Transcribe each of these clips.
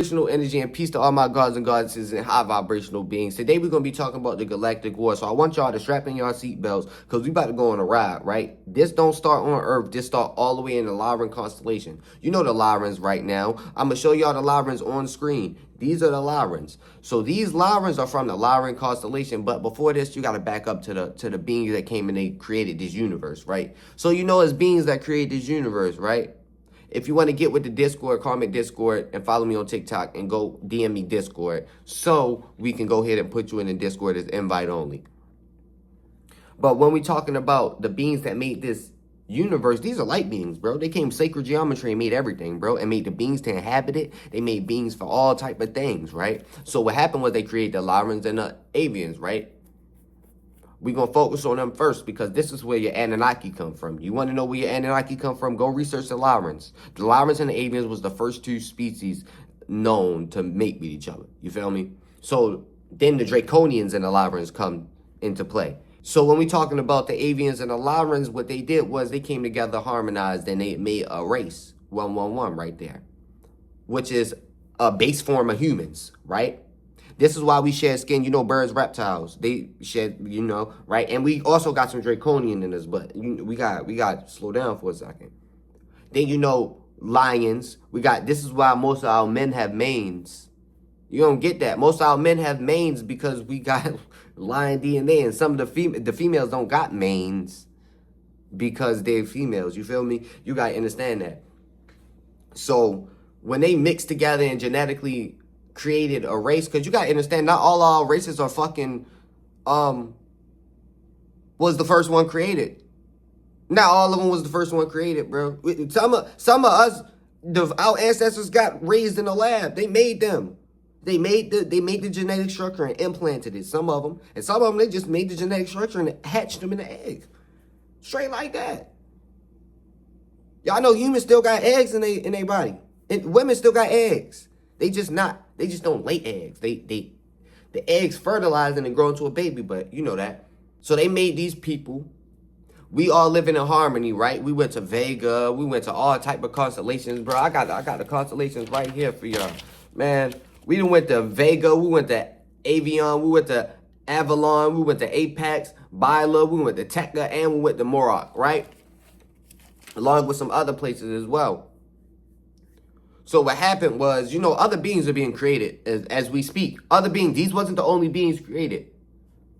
Vibrational energy and peace to all my gods and goddesses and high vibrational beings. Today we're going to be talking about the galactic war. So I want y'all to strap in y'all seatbelts because we about to go on a ride, right? This don't start on Earth. This start all the way in the Lyran constellation. You know the Lyrans right now. I'm going to show y'all the Lyrans on screen. These are the Lyrans. So these Lyrans are from the Lyran constellation. But before this, you got to back up to the beings that came and they created this universe, right? So you know it's beings that create this universe, right? If you want to get with the Discord, comment Discord and follow me on TikTok and go DM me Discord so we can go ahead and put you in the Discord as invite only. But when we talking about the beings that made this universe, these are light beings, bro. They came sacred geometry and made everything, bro, and made the beings to inhabit it. They made beings for all type of things, right? So what happened was they created the Lyrans and the Avians, right? We're going to focus on them first because this is where your Anunnaki come from. You want to know where your Anunnaki come from? Go research the Lyrans. The Lyrans and the Avians was the first two species known to mate with each other. You feel me? So then the Draconians and the Lyrans come into play. So when we're talking about the Avians and the Lyrans, what they did was they came together, harmonized, and they made a race, 111 right there, which is a base form of humans, right? This is why we share skin. You know, birds, reptiles, they shed, you know, right? And we also got some draconian in us, but we got to slow down for a second. Then, you know, lions. This is why most of our men have manes. You don't get that. Most of our men have manes because we got lion DNA. And some of the females don't got manes because they're females. You feel me? You got to understand that. So when they mix together and genetically created a race, because you gotta understand, not all our races are fucking was the first one created. Not all of them was the first one created, bro. Some of us, our ancestors got raised in a lab. They made them. They made the genetic structure and implanted it. Some of them, and some of them they just made the genetic structure and hatched them in the egg, straight like that. Y'all know humans still got eggs in their body, and women still got eggs. They just don't lay eggs. The eggs fertilize and then grow into a baby, but you know that. So they made these people. We all living in harmony, right? We went to Vega. We went to all type of constellations, bro. I got the constellations right here for y'all. Man, we done went to Vega. We went to Avion. We went to Avalon. We went to Apex, Bila. We went to Tekka, and we went to Morok, right? Along with some other places as well. So what happened was, you know, other beings are being created as we speak. Other beings, these wasn't the only beings created.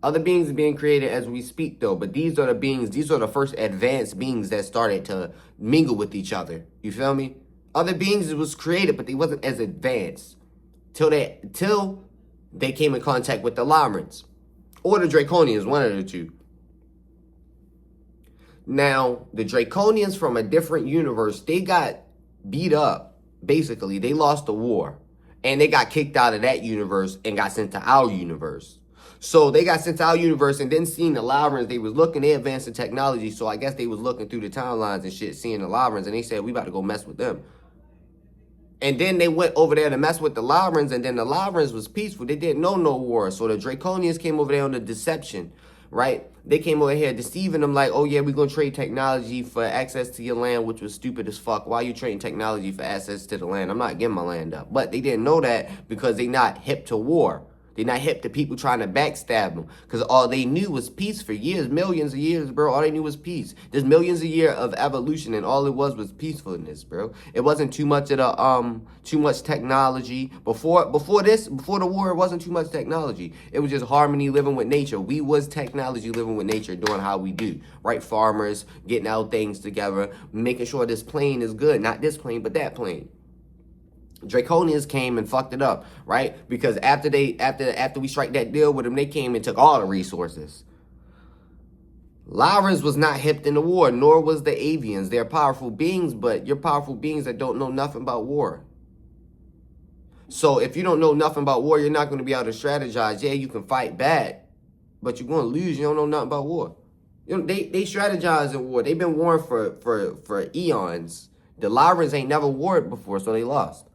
Other beings are being created as we speak, though. But these are the beings, these are the first advanced beings that started to mingle with each other. You feel me? Other beings was created, but they wasn't as advanced till they came in contact with the Lyrans or the Draconians, one of the two. Now, the Draconians from a different universe, they got beat up. Basically, they lost the war and they got kicked out of that universe and got sent to our universe. So they got sent to our universe and then seeing the Lyrans, they advanced in technology. So I guess they was looking through the timelines and shit, seeing the Lyrans, and they said, we about to go mess with them. And then they went over there to mess with the Lyrans, and then the Lyrans was peaceful. They didn't know no war. So the Draconians came over there on the deception, right? They came over here deceiving them like, oh yeah, we're going to trade technology for access to your land, which was stupid as fuck. Why are you trading technology for access to the land? I'm not giving my land up. But they didn't know that because they not hip to war. They're not hip to people trying to backstab them. Because all they knew was peace for years, millions of years, bro. All they knew was peace. There's millions of years of evolution, and all it was peacefulness, bro. It wasn't too much of the too much technology. Before the war, it wasn't too much technology. It was just harmony, living with nature. We was technology, living with nature, doing how we do. Right? Farmers, getting our things together, making sure this plane is good. Not this plane, but that plane. Draconians came and fucked it up, right? Because after we strike that deal with them, they came and took all the resources. Lyrans was not hipped in the war, nor was the Avians. They're powerful beings, but you're powerful beings that don't know nothing about war. So if you don't know nothing about war, you're not going to be able to strategize. Yeah, you can fight back, but you're going to lose. You don't know nothing about war. You know, they strategize in war. They've been warring for eons. The Lyrans ain't never warred before, so they lost.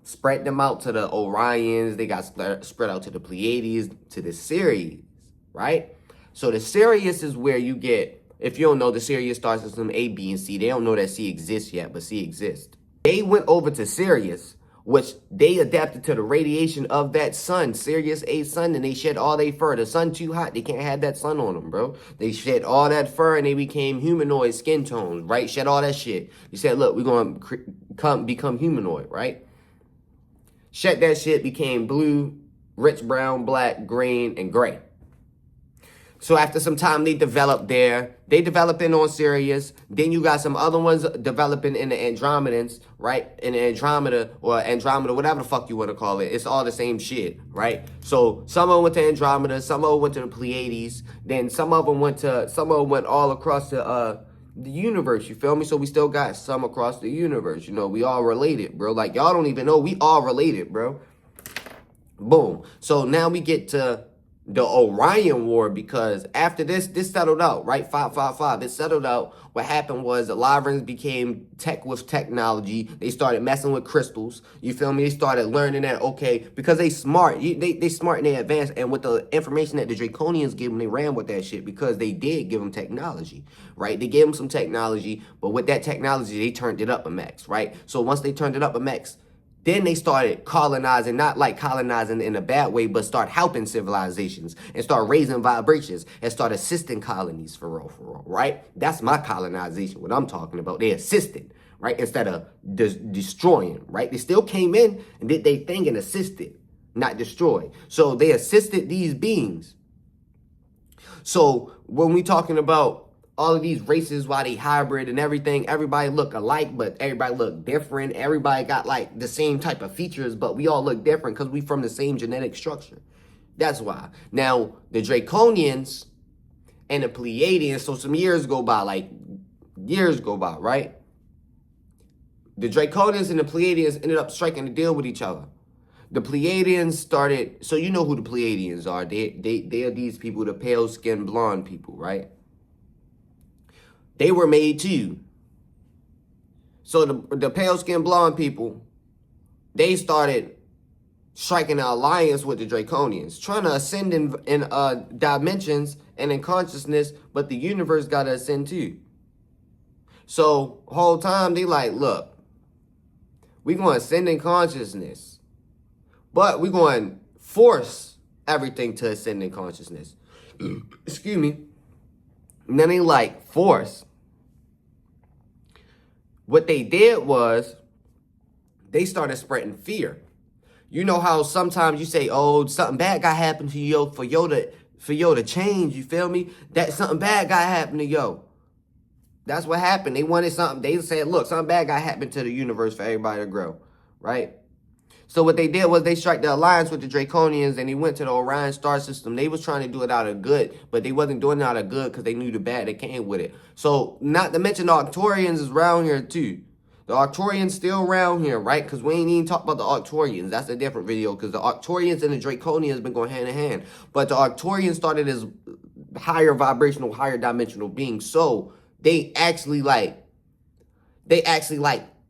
Spread them out to the Orions. They got spread out to the Pleiades, to the Sirius, right? So the Sirius is where you get, if you don't know, the Sirius stars system A, B, and C. They don't know that C exists yet, but C exists. They went over to Sirius which they adapted to the radiation of that sun, Sirius A sun, and they shed all their fur. The sun too hot, they can't have that sun on them, bro. They shed all that fur and they became humanoid skin tones, right? Shed all that shit. You said, look, we're going to become humanoid, right? Shed that shit, became blue, rich brown, black, green, and gray. So after some time, they developed there. They developing on Sirius. Then you got some other ones developing in the Andromedans, right? In the Andromeda, or Andromeda, whatever the fuck you want to call it. It's all the same shit, right? So some of them went to Andromeda. Some of them went to the Pleiades. Then some of them went all across the universe, you feel me? So we still got some across the universe. You know, we all related, bro. Like, y'all don't even know we all related, bro. Boom. So now we get to the Orion War, because after this settled out, right? 555. It settled out. What happened was the Livrans became tech with technology. They started messing with crystals. You feel me? They started learning that, okay, because they smart. They smart and they advanced. And with the information that the Draconians gave them, they ran with that shit, because they did give them technology, right? They gave them some technology, but with that technology, they turned it up a max, right? So once they turned it up a max, then they started colonizing, not like colonizing in a bad way, but start helping civilizations and start raising vibrations and start assisting colonies for real, right? That's my colonization, what I'm talking about. They assisted, right? Instead of destroying, right? They still came in and did their thing and assisted, not destroyed. So they assisted these beings. So when we talking about all of these races, why they hybrid and everything, everybody look alike, but everybody look different. Everybody got like the same type of features, but we all look different because we from the same genetic structure. That's why. Now, the Draconians and the Pleiadians, so some years go by, right? The Draconians and the Pleiadians ended up striking a deal with each other. The Pleiadians started, so you know who the Pleiadians are. They are these people, the pale-skinned blonde people, right? They were made too. So the pale-skinned blonde people, they started striking an alliance with the Draconians, trying to ascend in dimensions and in consciousness, but the universe got to ascend too. So whole time they like, look, we're going to ascend in consciousness, but we're going to force everything to ascend in consciousness. Excuse me. And then they like, force. What they did was they started spreading fear. You know how sometimes you say, oh, something bad got happened to you for yo to change, you feel me? That something bad got happened to yo. That's what happened. They wanted something. They said, look, something bad got happened to the universe for everybody to grow, right? So what they did was they struck the alliance with the Draconians and they went to the Orion star system. They was trying to do it out of good, but they wasn't doing it out of good because they knew the bad that came with it. So not to mention the Arcturians is around here too. The Arcturians still around here, right? Because we ain't even talk about the Arcturians. That's a different video because the Arcturians and the Draconians been going hand in hand. But the Arcturians started as higher vibrational, higher dimensional beings. So they actually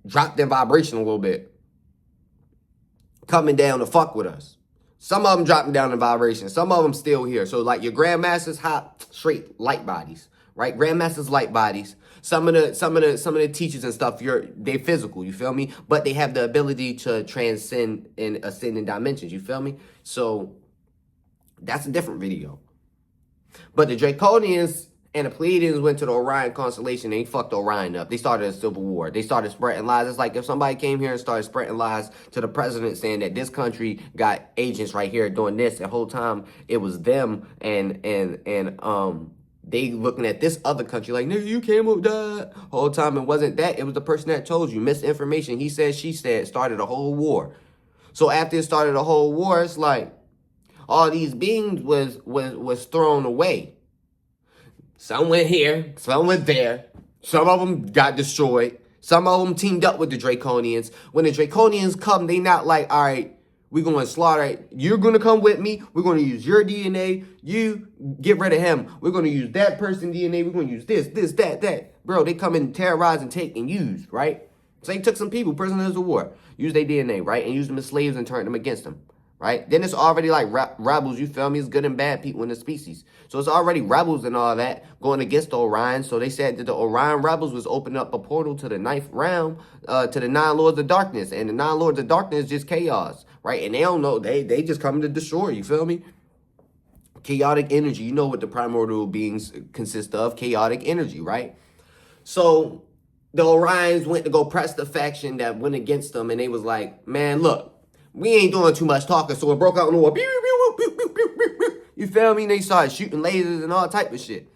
dropped their vibration a little bit, coming down to fuck with us. Some of them dropping down in vibration. Some of them still here. So like your grandmasters, hot, straight light bodies, right? Grandmasters, light bodies. Some of the teachers and stuff, they physical, you feel me? But they have the ability to transcend and ascend in dimensions, you feel me? So that's a different video. But the Draconians and the Pleiadians went to the Orion constellation and they fucked Orion up. They started a civil war. They started spreading lies. It's like if somebody came here and started spreading lies to the president saying that this country got agents right here doing this, the whole time it was them and they looking at this other country like, nigga, you came up with that. Whole time it wasn't that. It was the person that told you. Misinformation. He said, she said, started a whole war. So after it started a whole war, it's like all these beings was thrown away. Some went here, some went there. Some of them got destroyed. Some of them teamed up with the Draconians. When the Draconians come, they not like, all right, we're going to slaughter. You're going to come with me. We're going to use your DNA. You get rid of him. We're going to use that person's DNA. We're going to use this, that. Bro, they come and terrorize and take and use, right? So they took some people, prisoners of war, used their DNA, right? And used them as slaves and turned them against them, right? Then it's already like rebels, you feel me? It's good and bad people in the species. So it's already rebels and all that going against the Orion. So they said that the Orion rebels was opening up a portal to the ninth realm, to the 9 Lords of Darkness. And the 9 Lords of Darkness is just chaos, right? And they don't know, they just coming to destroy, you feel me? Chaotic energy, you know what the primordial beings consist of, chaotic energy, right? So the Orions went to go press the faction that went against them, and they was like, man, look, we ain't doing too much talking, so it broke out in war. You feel me? And they started shooting lasers and all type of shit.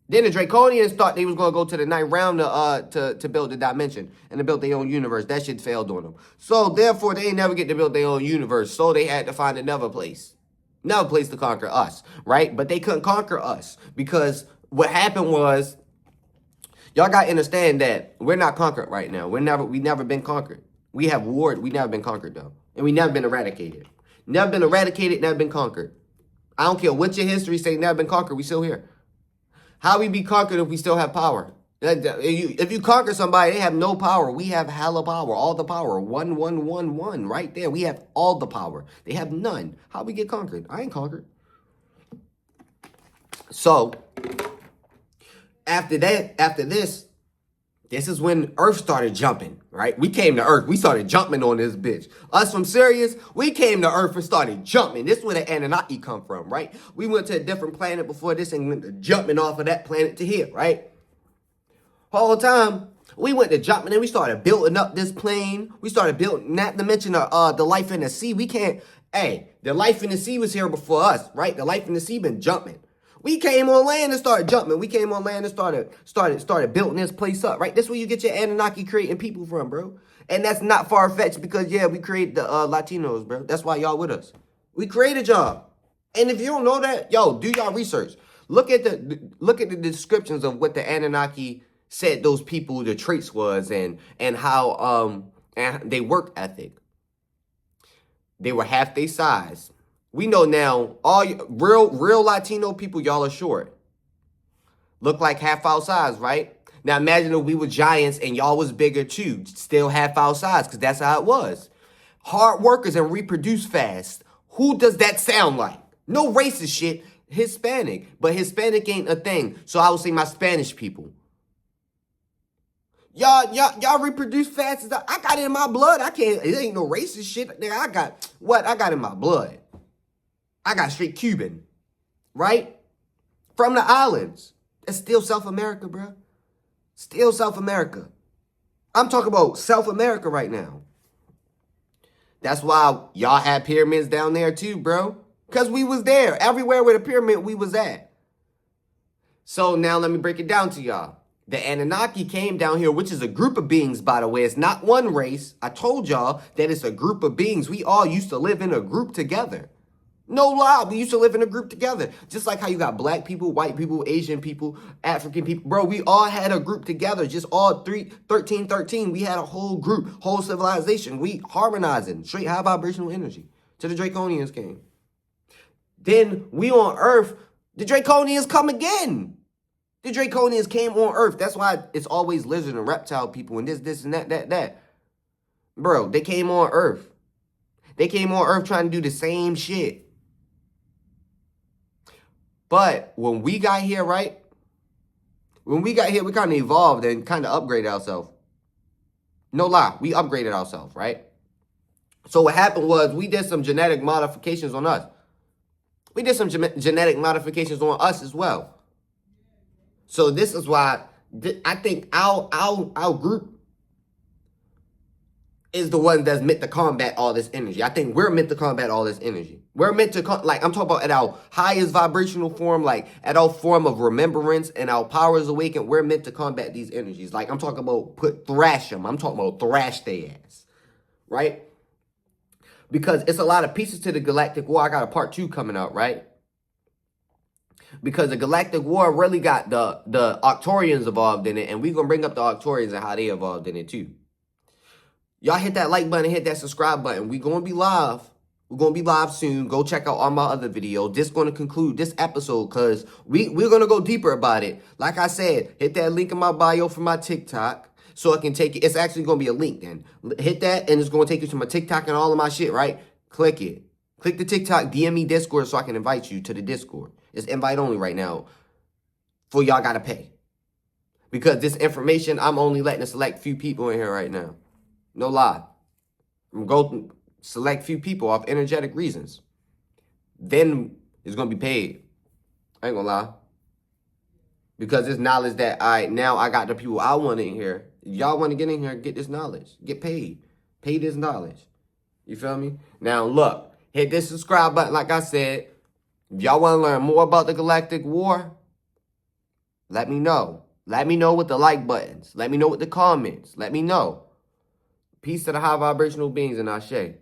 Then the Draconians thought they was going to go to the 9th realm to build the dimension and to build their own universe. That shit failed on them. So therefore, they ain't never get to build their own universe, so they had to find another place. Another place to conquer us, right? But they couldn't conquer us because what happened was, y'all got to understand that we're not conquered right now. We never been conquered. We have warred. We never been conquered, though. And we never been eradicated. Never been eradicated, never been conquered. I don't care what your history say, never been conquered. We still here. How we be conquered if we still have power? If you conquer somebody, they have no power. We have hella power. All the power. 1, 1, 1, 1. Right there. We have all the power. They have none. How we get conquered? I ain't conquered. So, after this is when Earth started jumping, right? We came to Earth. We started jumping on this bitch. Us from Sirius, we came to Earth and started jumping. This is where the Anunnaki come from, right? We went to a different planet before this and went to jumping off of that planet to here, right? Whole time, we went to jumping and we started building up this plane. We started building, not to mention the life in the sea. The life in the sea was here before us, right? The life in the sea been jumping. We came on land and started jumping. We came on land and started building this place up, right? That's where you get your Anunnaki creating people from, bro. And that's not far-fetched because, yeah, we created the Latinos, bro. That's why y'all with us. We created y'all. And if you don't know that, yo, do y'all research. Look at the descriptions of what the Anunnaki said those people, the traits was and how and they work ethic. They were half their size. We know now, all real Latino people, y'all are short. Look like half our size, right? Now imagine if we were giants and y'all was bigger too, still half our size, because that's how it was. Hard workers and reproduce fast. Who does that sound like? No racist shit. Hispanic. But Hispanic ain't a thing. So I would say my Spanish people. Y'all reproduce fast as I got it in my blood. It ain't no racist shit. I got in my blood. I got straight Cuban, right? From the islands. That's still South America, bro. Still South America. I'm talking about South America right now. That's why y'all had pyramids down there too, bro. Because we was there. Everywhere with a pyramid, we was at. So now let me break it down to y'all. The Anunnaki came down here, which is a group of beings, by the way. It's not one race. I told y'all that it's a group of beings. We all used to live in a group together. No lie, we used to live in a group together. Just like how you got black people, white people, Asian people, African people. Bro, we all had a group together. Just all 13. We had a whole group, whole civilization. We harmonizing, straight high vibrational energy. Till the Draconians came. Then we on Earth, the Draconians come again. The Draconians came on Earth. That's why it's always lizard and reptile people and this and that. Bro, they came on Earth. They came on Earth trying to do the same shit. But when we got here, right? When we got here, we kind of evolved and kind of upgraded ourselves. No lie, we upgraded ourselves, right? So what happened was we did some genetic modifications on us. We did some genetic modifications on us as well. So this is why I think our group is the one that's meant to combat all this energy. I think we're meant to combat all this energy. We're meant to, like, I'm talking about at our highest vibrational form, like at our form of remembrance and our powers awakened, we're meant to combat these energies. Like, I'm talking about thrash them. I'm talking about thrash their ass, right? Because it's a lot of pieces to the galactic war. I got a part 2 coming out, right? Because the galactic war really got the Arcturians involved in it, and we're going to bring up the Arcturians and how they involved in it too. Y'all hit that like button, hit that subscribe button. We're going to be live. We're going to be live soon. Go check out all my other videos. This is going to conclude this episode because we're going to go deeper about it. Like I said, hit that link in my bio for my TikTok so I can take it. It's actually going to be a link then. Hit that and it's going to take you to my TikTok and all of my shit, right? Click it. Click the TikTok, DM me Discord so I can invite you to the Discord. It's invite only right now. For y'all gotta pay. Because this information, I'm only letting a select few people in here right now. No lie. I'm going to select few people off energetic reasons. Then it's going to be paid. I ain't going to lie. Because it's knowledge that now I got the people I want in here. Y'all want to get in here and get this knowledge. Get paid. Pay this knowledge. You feel me? Now look, hit this subscribe button like I said. If y'all want to learn more about the Galactic War, let me know. Let me know with the like buttons. Let me know with the comments. Let me know. Peace to the high vibrational beings and Ashe.